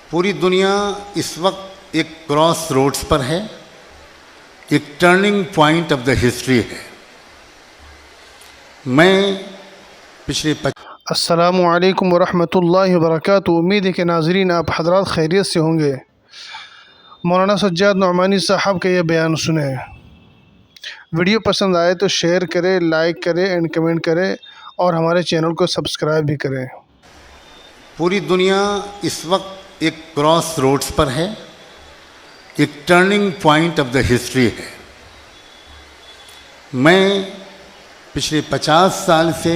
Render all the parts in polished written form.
پوری دنیا اس وقت ایک کراس روڈز پر ہے، ایک turning point of the history ہے۔ میں پچھلے السلام علیکم ورحمۃ اللہ وبرکاتہ۔ امید ہے کہ ناظرین آپ حضرات خیریت سے ہوں گے۔ مولانا سجاد نعمانی صاحب کا یہ بیان سنیں۔ ویڈیو پسند آئے تو شیئر کریں، لائک کریں اینڈ کمنٹ کریں اور ہمارے چینل کو سبسکرائب بھی کریں۔ پوری دنیا اس وقت ایک کراس روڈز پر ہے، ایک turning point of the history ہے۔ میں پچھلے 50 سال سے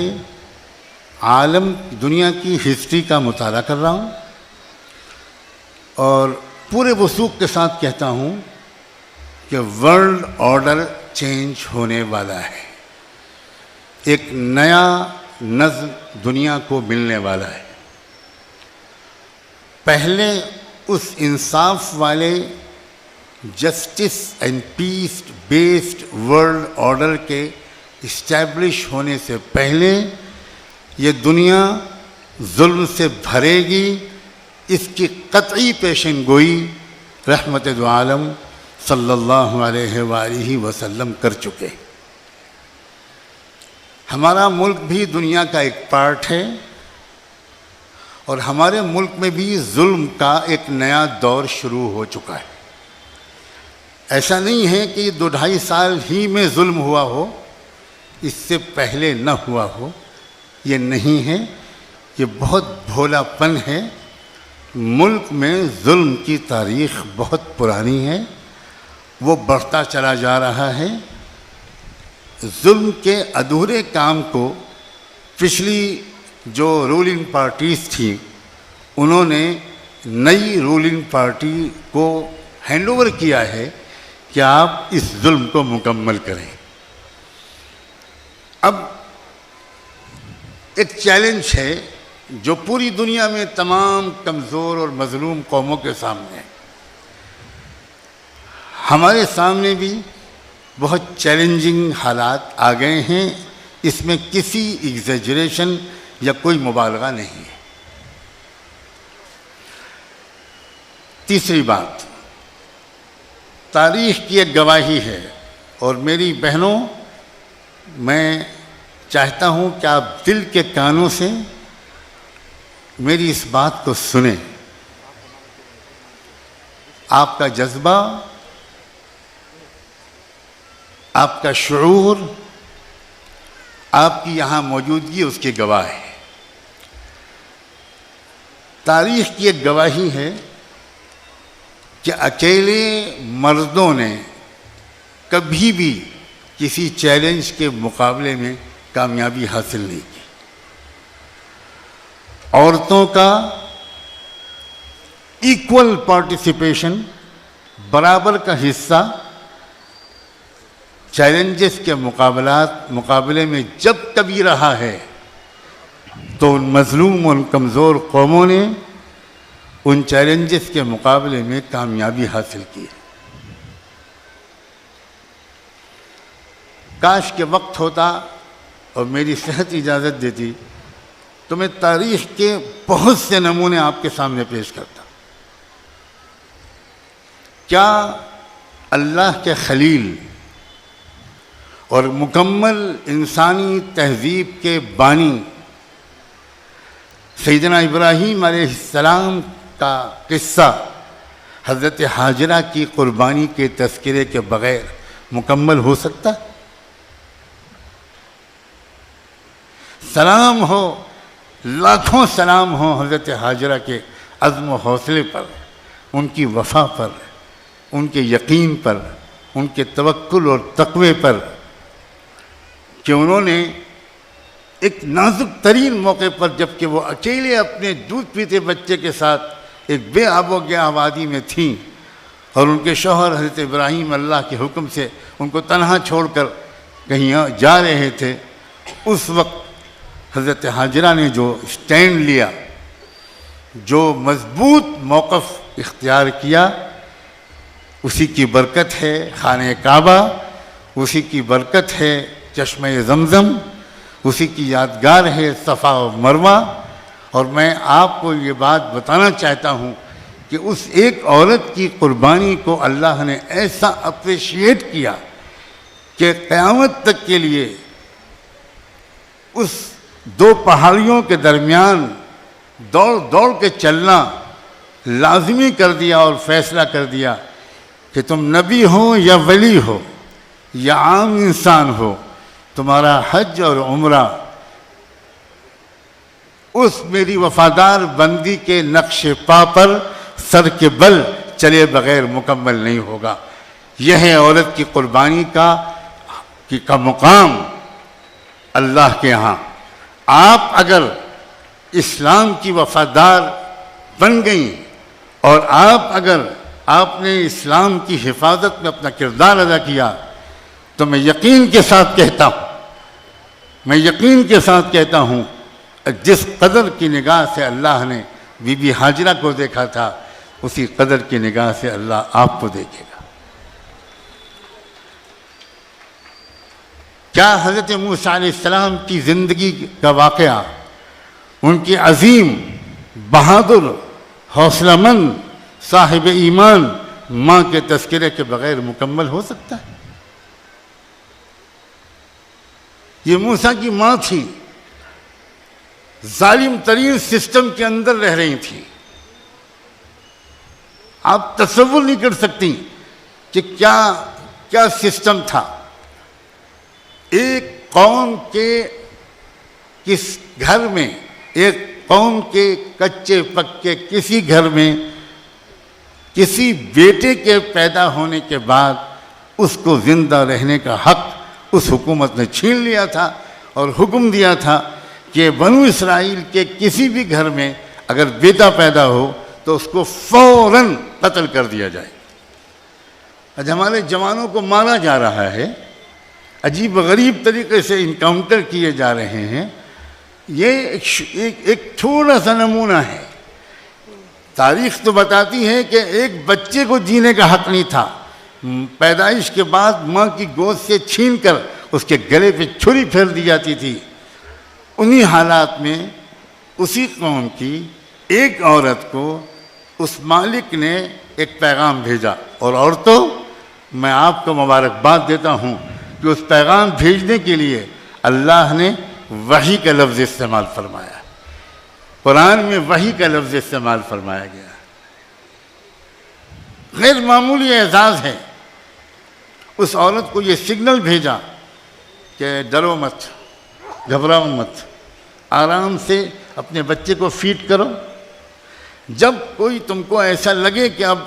عالم دنیا کی ہسٹری کا مطالعہ کر رہا ہوں اور پورے وثوق کے ساتھ کہتا ہوں کہ ورلڈ آرڈر چینج ہونے والا ہے، ایک نیا نظم دنیا کو ملنے والا ہے۔ پہلے اس انصاف والے justice and peace based world order کے اسٹیبلش ہونے سے پہلے یہ دنیا ظلم سے بھرے گی، اس کی قطعی پیشن گوئی رحمت دو عالم صلی اللہ علیہ وآلہ وسلم کر چکے۔ ہمارا ملک بھی دنیا کا ایک پارٹ ہے اور ہمارے ملک میں بھی ظلم کا ایک نیا دور شروع ہو چکا ہے۔ ایسا نہیں ہے کہ یہ 2-2.5 سال ہی میں ظلم ہوا ہو، اس سے پہلے نہ ہوا ہو، یہ نہیں ہے، یہ بہت بھولا پن ہے۔ ملک میں ظلم کی تاریخ بہت پرانی ہے، وہ بڑھتا چلا جا رہا ہے۔ ظلم کے ادھورے کام کو پچھلی جو رولنگ پارٹیز تھیں انہوں نے نئی رولنگ پارٹی کو ہینڈ اوور کیا ہے کہ آپ اس ظلم کو مکمل کریں۔ اب ایک چیلنج ہے جو پوری دنیا میں تمام کمزور اور مظلوم قوموں کے سامنے ہے۔ ہمارے سامنے بھی بہت چیلنجنگ حالات آ گئے ہیں، اس میں کسی ایگزیجریشن یا کوئی مبالغہ نہیں ہے۔ تیسری بات، تاریخ کی ایک گواہی ہے اور میری بہنوں، میں چاہتا ہوں کہ آپ دل کے کانوں سے میری اس بات کو سنیں۔ آپ کا جذبہ، آپ کا شعور، آپ کی یہاں موجودگی اس کی گواہ ہے۔ تاریخ کی ایک گواہی ہے کہ اکیلے مردوں نے کبھی بھی کسی چیلنج کے مقابلے میں کامیابی حاصل نہیں کی۔ عورتوں کا ایکول پارٹیسپیشن، برابر کا حصہ چیلنجز کے مقابلے میں جب کبھی رہا ہے تو ان مظلوم اور کمزور قوموں نے ان چیلنجز کے مقابلے میں کامیابی حاصل کی۔ کاش کہ وقت ہوتا اور میری صحت اجازت دیتی تو میں تاریخ کے بہت سے نمونے آپ کے سامنے پیش کرتا۔ کیا اللہ کے خلیل اور مکمل انسانی تہذیب کے بانی سیدنا ابراہیم علیہ السلام کا قصہ حضرت حاجرہ کی قربانی کے تذکرے کے بغیر مکمل ہو سکتا؟ سلام ہو، لاکھوں سلام ہو حضرت حاجرہ کے عزم و حوصلے پر، ان کی وفا پر، ان کے یقین پر، ان کے توکل اور تقوی پر، کہ انہوں نے ایک نازک ترین موقع پر جبکہ وہ اکیلے اپنے دودھ پیتے بچے کے ساتھ ایک بے آب و گیا وادی میں تھیں اور ان کے شوہر حضرت ابراہیم اللہ کے حکم سے ان کو تنہا چھوڑ کر کہیں جا رہے تھے، اس وقت حضرت حاجرہ نے جو اسٹینڈ لیا، جو مضبوط موقف اختیار کیا، اسی کی برکت ہے خانہ کعبہ، اسی کی برکت ہے چشمہ زمزم، اسی کی یادگار ہے صفا و مروہ۔ اور میں آپ کو یہ بات بتانا چاہتا ہوں کہ اس ایک عورت کی قربانی کو اللہ نے ایسا اپریشیٹ کیا کہ قیامت تک کے لیے اس دو پہاڑیوں کے درمیان دوڑ دوڑ کے چلنا لازمی کر دیا اور فیصلہ کر دیا کہ تم نبی ہو یا ولی ہو یا عام انسان ہو، تمہارا حج اور عمرہ اس میری وفادار بندی کے نقش پا پر سر کے بل چلے بغیر مکمل نہیں ہوگا۔ یہ ہے عورت کی قربانی کا مقام اللہ کے ہاں۔ آپ اگر اسلام کی وفادار بن گئیں اور آپ نے اسلام کی حفاظت میں اپنا کردار ادا کیا، تو میں یقین کے ساتھ کہتا ہوں جس قدر کی نگاہ سے اللہ نے بی بی ہاجرہ کو دیکھا تھا، اسی قدر کی نگاہ سے اللہ آپ کو دیکھے گا۔ کیا حضرت موسیٰ علیہ السلام کی زندگی کا واقعہ ان کی عظیم، بہادر، حوصلہ مند، صاحب ایمان ماں کے تذکرے کے بغیر مکمل ہو سکتا ہے؟ یہ موسیٰ کی ماں تھی، ظالم ترین سسٹم کے اندر رہ رہی تھی۔ آپ تصور نہیں کر سکتی کہ کیا سسٹم تھا۔ ایک قوم کے کس گھر میں، ایک قوم کے کچے پکے کسی گھر میں کسی بیٹے کے پیدا ہونے کے بعد اس کو زندہ رہنے کا حق اس حکومت نے چھین لیا تھا اور حکم دیا تھا کہ بنو اسرائیل کے کسی بھی گھر میں اگر بیٹا پیدا ہو تو اس کو فوراً قتل کر دیا جائے۔ آج ہمارے جوانوں کو مارا جا رہا ہے، عجیب و غریب طریقے سے انکاؤنٹر کیے جا رہے ہیں۔ یہ ایک تھوڑا سا نمونہ ہے۔ تاریخ تو بتاتی ہے کہ ایک بچے کو جینے کا حق نہیں تھا، پیدائش کے بعد ماں کی گود سے چھین کر اس کے گلے پہ چھری پھیر دی جاتی تھی۔ انہی حالات میں اسی قوم کی ایک عورت کو اس مالک نے ایک پیغام بھیجا، اور عورتوں میں آپ کو مبارکباد دیتا ہوں کہ اس پیغام بھیجنے کے لیے اللہ نے وحی کا لفظ استعمال فرمایا۔ قرآن میں وحی کا لفظ استعمال فرمایا گیا۔ غیر معمولی اعزاز ہے۔ اس عورت کو یہ سگنل بھیجا کہ ڈرو مت، گھبراؤ مت، آرام سے اپنے بچے کو فیڈ کرو۔ جب کوئی تم کو ایسا لگے کہ اب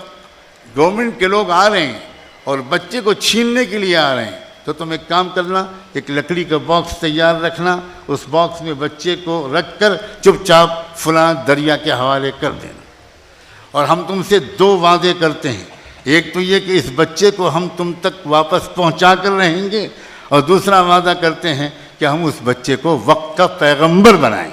گورنمنٹ کے لوگ آ رہے ہیں اور بچے کو چھیننے کے لیے آ رہے ہیں، تو تم ایک کام کرنا، ایک لکڑی کا باکس تیار رکھنا، اس باکس میں بچے کو رکھ کر چپ چاپ فلاں دریا کے حوالے کر دینا۔ اور ہم تم سے دو وعدے کرتے ہیں، ایک تو یہ کہ اس بچے کو ہم تم تک واپس پہنچا کر رہیں گے، اور دوسرا وعدہ کرتے ہیں کہ ہم اس بچے کو وقت کا پیغمبر بنائیں۔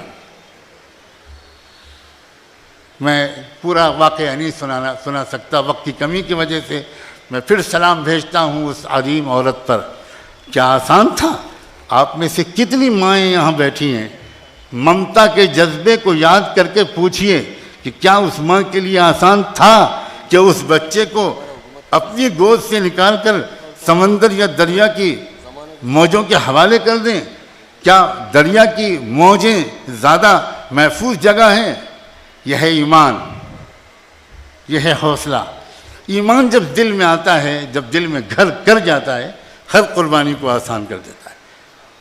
میں پورا واقعہ نہیں سنا سکتا وقت کی کمی کی وجہ سے۔ میں پھر سلام بھیجتا ہوں اس عظیم عورت پر۔ کیا آسان تھا؟ آپ میں سے کتنی مائیں یہاں بیٹھی ہیں؟ ممتا کے جذبے کو یاد کر کے پوچھئے کہ کیا اس ماں کے لیے آسان تھا کہ اس بچے کو اپنی گود سے نکال کر سمندر یا دریا کی موجوں کے حوالے کر دیں؟ کیا دریا کی موجیں زیادہ محفوظ جگہ ہیں؟ یہ ہے ایمان، یہ ہے حوصلہ۔ ایمان جب دل میں آتا ہے، جب دل میں گھر کر جاتا ہے، ہر قربانی کو آسان کر دیتا ہے۔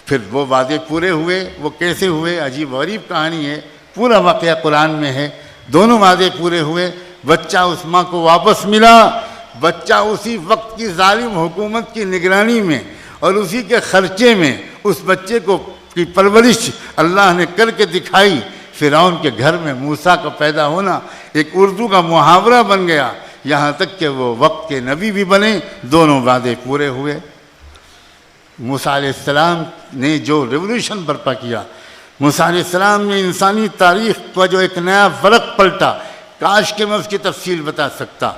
پھر وہ وعدے پورے ہوئے۔ وہ کیسے ہوئے؟ عجیب غریب کہانی ہے، پورا واقعہ قرآن میں ہے۔ دونوں وعدے پورے ہوئے، بچہ اس ماں کو واپس ملا۔ بچہ اسی وقت کی ظالم حکومت کی نگرانی میں اور اسی کے خرچے میں اس بچے کی پرورش اللہ نے کر کے دکھائی۔ فرعون کے گھر میں موسیٰ کا پیدا ہونا ایک اردو کا محاورہ بن گیا، یہاں تک کہ وہ وقت کے نبی بھی بنے۔ دونوں وعدے پورے ہوئے۔ موسیٰ علیہ السلام نے جو ریولوشن برپا کیا، موسیٰ علیہ السلام نے انسانی تاریخ کا جو ایک نیا فرق پلٹا، کاش کہ میں اس کی تفصیل بتا سکتا،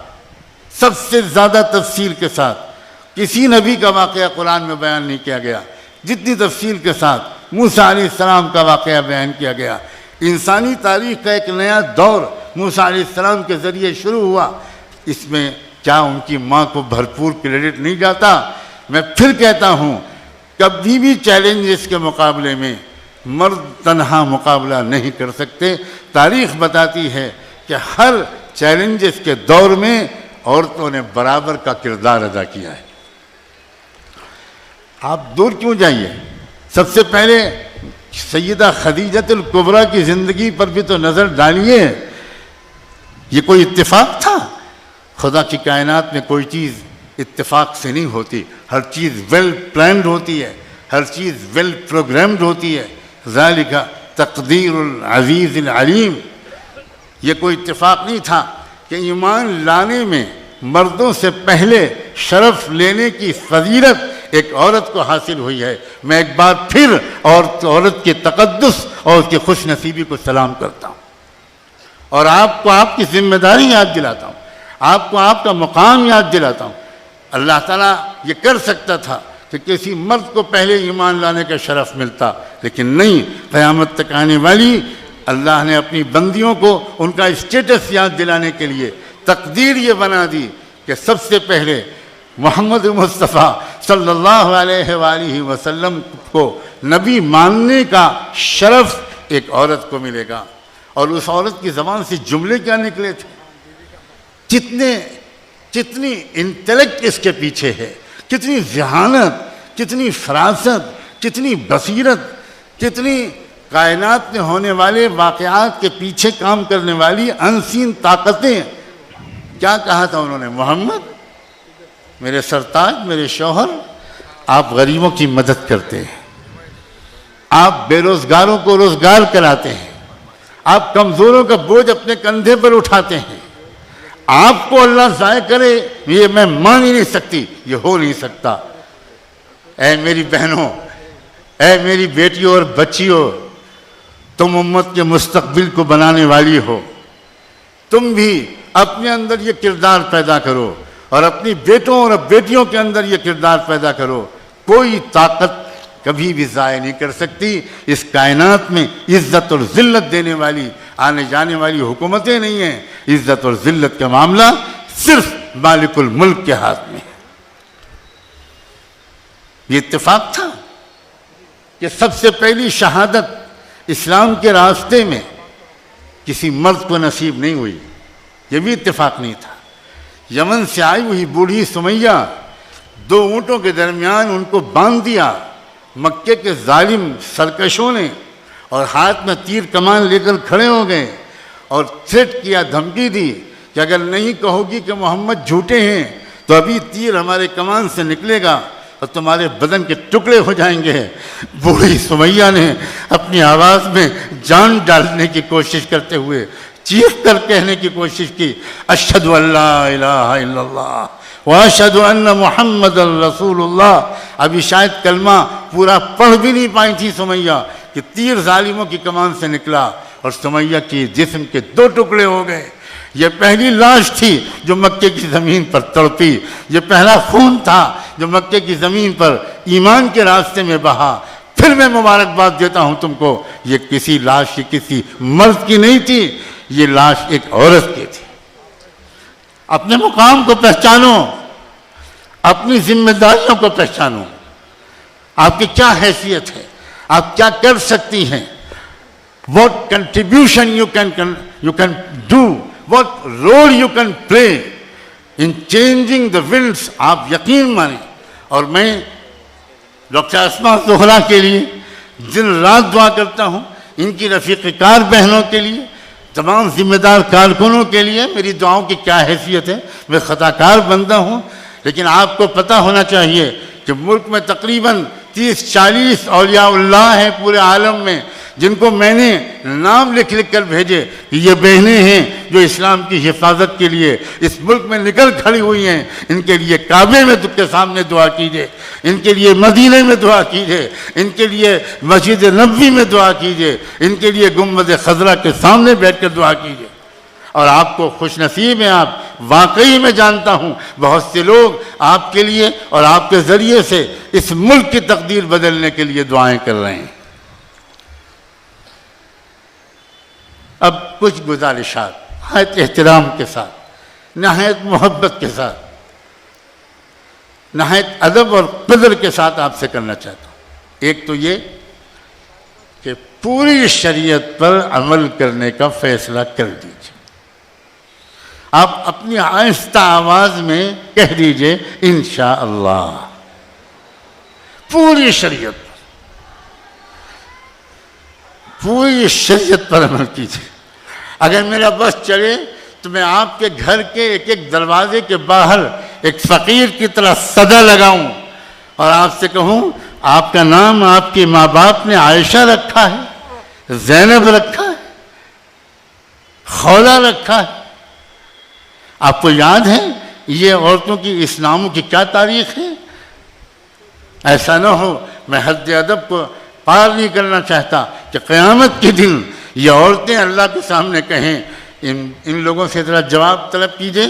سب سے زیادہ تفصیل کے ساتھ۔ کسی نبی کا واقعہ قرآن میں بیان نہیں کیا گیا جتنی تفصیل کے ساتھ موسیٰ علیہ السلام کا واقعہ بیان کیا گیا۔ انسانی تاریخ کا ایک نیا دور موسیٰ علیہ السلام کے ذریعے شروع ہوا، اس میں کیا ان کی ماں کو بھرپور کریڈٹ نہیں جاتا؟ میں پھر کہتا ہوں، کبھی بھی چیلنجز کے مقابلے میں مرد تنہا مقابلہ نہیں کر سکتے۔ تاریخ بتاتی ہے کہ ہر چیلنجز کے دور میں عورتوں نے برابر کا کردار ادا کیا ہے۔ آپ دور کیوں جائیے؟ سب سے پہلے سیدہ خدیجۃ الکبریٰ کی زندگی پر بھی تو نظر ڈالیے۔ یہ کوئی اتفاق تھا؟ خدا کی کائنات میں کوئی چیز اتفاق سے نہیں ہوتی، ہر چیز ویل پلانڈ ہوتی ہے، ہر چیز ویل پروگرامڈ ہوتی ہے۔ ذالک تقدیر العزیز العلیم۔ یہ کوئی اتفاق نہیں تھا کہ ایمان لانے میں مردوں سے پہلے شرف لینے کی فضیلت ایک عورت کو حاصل ہوئی ہے۔ میں ایک بار پھر عورت کے تقدس اور اس کی خوش نصیبی کو سلام کرتا ہوں، اور آپ کو آپ کی ذمہ داری یاد دلاتا ہوں، آپ کو آپ کا مقام یاد دلاتا ہوں۔ اللہ تعالیٰ یہ کر سکتا تھا کہ کسی مرد کو پہلے ایمان لانے کا شرف ملتا، لیکن نہیں، قیامت تک آنے والی اللہ نے اپنی بندیوں کو ان کا اسٹیٹس یاد دلانے کے لیے تقدیر یہ بنا دی کہ سب سے پہلے محمد مصطفیٰ صلی اللہ علیہ وآلہ وسلم کو نبی ماننے کا شرف ایک عورت کو ملے گا۔ اور اس عورت کی زبان سے جملے کیا نکلے تھے، کتنی انٹلیکٹ اس کے پیچھے ہے، کتنی ذہانت، کتنی فراست، کتنی بصیرت، کتنی کائنات میں ہونے والے واقعات کے پیچھے کام کرنے والی انسین طاقتیں۔ کیا کہا تھا انہوں نے؟ محمد میرے سرتاج، میرے شوہر، آپ غریبوں کی مدد کرتے ہیں، آپ بے روزگاروں کو روزگار کراتے ہیں، آپ کمزوروں کا بوجھ اپنے کندھے پر اٹھاتے ہیں، آپ کو اللہ ضائع کرے یہ میں مان ہی نہیں سکتی، یہ ہو نہیں سکتا۔ اے میری بہنوں، اے میری بیٹیوں اور بچیوں، تم امت کے مستقبل کو بنانے والی ہو، تم بھی اپنے اندر یہ کردار پیدا کرو اور اپنی بیٹوں اور بیٹیوں کے اندر یہ کردار پیدا کرو۔ کوئی طاقت کبھی بھی ضائع نہیں کر سکتی۔ اس کائنات میں عزت اور ذلت دینے والی آنے جانے والی حکومتیں نہیں ہیں، عزت اور ذلت کا معاملہ صرف مالک الملک کے ہاتھ میں ہے۔ یہ اتفاق تھا کہ سب سے پہلی شہادت اسلام کے راستے میں کسی مرد کو نصیب نہیں ہوئی، یہ بھی اتفاق نہیں تھا۔ یمن سے آئی ہوئی بوڑھی سمیہ، 2 اونٹوں کے درمیان ان کو باندھ دیا مکے کے ظالم سرکشوں نے، اور ہاتھ میں تیر کمان لے کر کھڑے ہو گئے اور تھریٹ کیا، دھمکی دی کہ اگر نہیں کہو گی کہ محمد جھوٹے ہیں تو ابھی تیر ہمارے کمان سے نکلے گا اور تمہارے بدن کے ٹکڑے ہو جائیں گے۔ بوڑھی سمیہ نے اپنی آواز میں جان ڈالنے کی کوشش کرتے ہوئے چیخ کر کہنے کی کوشش کی، اشہد ان لا الہ الا اللہ واشہد ان محمد رسول اللہ۔ ابھی شاید کلمہ پورا پڑھ بھی نہیں پائی تھی سمیہ کہ تیر ظالموں کی کمان سے نکلا اور سمیہ کی جسم کے 2 ٹکڑے ہو گئے۔ یہ پہلی لاش تھی جو مکے کی زمین پر تڑپی، یہ پہلا خون تھا جو مکے کی زمین پر ایمان کے راستے میں بہا۔ پھر میں مبارکباد دیتا ہوں تم کو، یہ کسی لاش کی، کسی مرد کی نہیں تھی، یہ لاش ایک عورت کی تھی۔ اپنے مقام کو پہچانو، اپنی ذمہ داریوں کو پہچانو، آپ کی کیا حیثیت ہے، آپ کیا کر سکتی ہیں، what contribution you can do, what role you can play in changing the winds۔ آپ یقین مانیں، اور میں ڈاکٹر اسماء زہرا کے لیے دن رات دعا کرتا ہوں، ان کی رفیق کار بہنوں کے لیے، تمام ذمہ دار کارکنوں کے لیے میری دعاؤں کی کیا حیثیت ہے۔ میں خطا کار بندہ ہوں، لیکن آپ کو پتہ ہونا چاہیے کہ ملک میں تقریباً 30-40 اولیاء اللہ ہیں پورے عالم میں، جن کو میں نے نام لکھ کر بھیجے کہ یہ بہنیں ہیں جو اسلام کی حفاظت کے لیے اس ملک میں نکل کھڑی ہوئی ہیں۔ ان کے لیے کعبے میں کے سامنے دعا کیجیے، ان کے لیے مدینے میں دعا کیجیے، ان کے لیے مسجد نبوی میں دعا کیجیے، ان کے لیے گنبد خضرا کے سامنے بیٹھ کر دعا کیجیے۔ اور آپ کو خوش نصیب ہیں، آپ واقعی میں جانتا ہوں بہت سے لوگ آپ کے لیے اور آپ کے ذریعے سے اس ملک کی تقدیر بدلنے کے لیے دعائیں کر رہے ہیں۔ اب کچھ گزارشات نہایت احترام کے ساتھ، نہایت محبت کے ساتھ، نہایت ادب اور قدر کے ساتھ آپ سے کرنا چاہتا ہوں۔ ایک تو یہ کہ پوری شریعت پر عمل کرنے کا فیصلہ کر دیجیے۔ آپ اپنی آہستہ آواز میں کہہ دیجئے انشاءاللہ، پوری شریعت پر، پوری شریعت پر عمل کیجئے۔ اگر میرا بس چلے تو میں آپ کے گھر کے ایک ایک دروازے کے باہر ایک فقیر کی طرح صدا لگاؤں اور آپ سے کہوں آپ کا نام آپ کے ماں باپ نے عائشہ رکھا ہے، زینب رکھا ہے، خولہ رکھا ہے۔ آپ کو یاد ہے یہ عورتوں کی اس ناموں کی کیا تاریخ ہے؟ ایسا نہ ہو، میں حد ادب کو پار نہیں کرنا چاہتا کہ قیامت کے دن یہ عورتیں اللہ کے سامنے کہیں ان لوگوں سے ذرا جواب طلب کیجئے،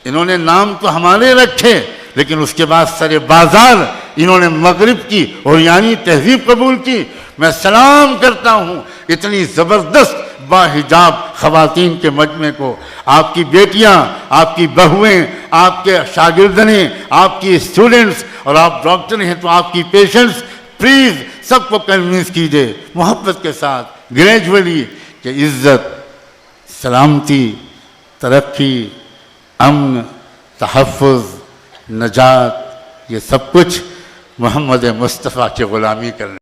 انہوں نے نام تو ہمارے رکھے لیکن اس کے بعد سر بازار انہوں نے مغرب کی اوریانی تہذیب قبول کی۔ میں سلام کرتا ہوں اتنی زبردست باحجاب خواتین کے مجمع کو۔ آپ کی بیٹیاں، آپ کی بہویں، آپ کے شاگردنے، آپ کی اسٹوڈنٹس، اور آپ ڈاکٹر ہیں تو آپ کی پیشنٹس، پلیز سب کو کنوینس کیجئے محبت کے ساتھ، گریجولی، کہ عزت، سلامتی، ترقی، امن، تحفظ، نجات، یہ سب کچھ محمد مصطفیٰ کی غلامی کرنے